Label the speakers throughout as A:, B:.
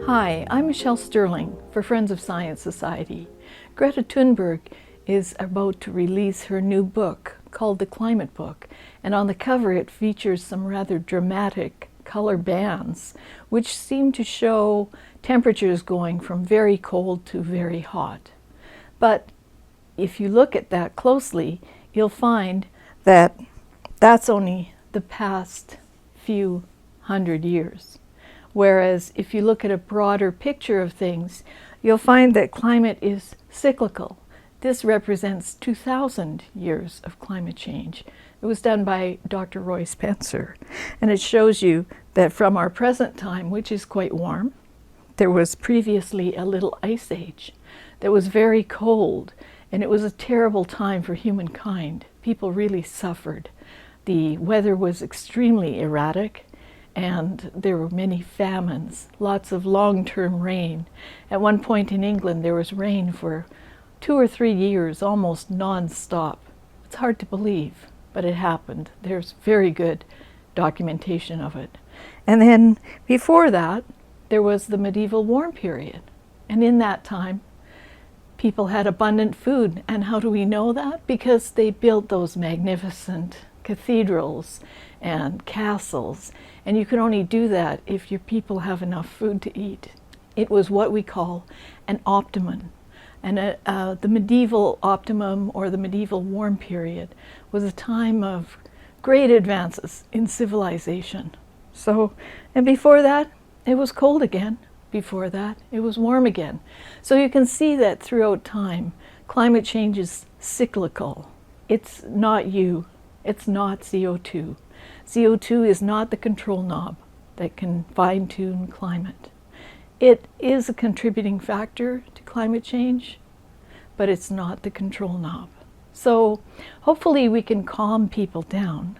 A: Hi, I'm Michelle Sterling for Friends of Science Society. Greta Thunberg is about to release her new book called The Climate Book, and on the cover it features some rather dramatic color bands which seem to show temperatures going from very cold to very hot. But if you look at that closely, you'll find that that's only the past few hundred years. Whereas if you look at a broader picture of things, you'll find that climate is cyclical. This represents 2,000 years of climate change. It was done by Dr. Roy Spencer, and it shows you that from our present time, which is quite warm, there was previously a little ice age that was very cold, and it was a terrible time for humankind. People really suffered. The weather was extremely erratic, and there were many famines, lots of long-term rain. At one point in England, there was rain for 2 or 3 years, almost non-stop. It's hard to believe, but it happened. There's very good documentation of it. And then before that, there was the medieval warm period. And in that time, people had abundant food. And how do we know that? Because they built those magnificent cathedrals and castles, and you can only do that if your people have enough food to eat. It was what we call an optimum, and the medieval optimum, or the medieval warm period, was a time of great advances in civilization. And before that, it was cold again. Before that, it was warm again. So you can see that throughout time, climate change is cyclical. It's not you. It's not CO2. CO2 is not the control knob that can fine-tune climate. It is a contributing factor to climate change, but it's not the control knob. So hopefully we can calm people down,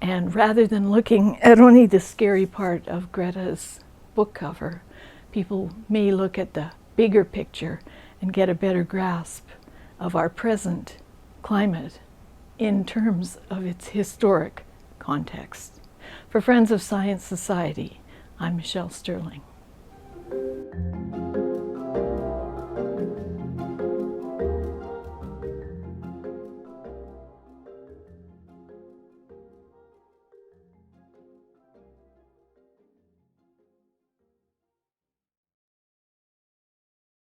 A: and rather than looking at only the scary part of Greta's book cover, people may look at the bigger picture and get a better grasp of our present climate in terms of its historic context. For Friends of Science Society, I'm Michelle Sterling.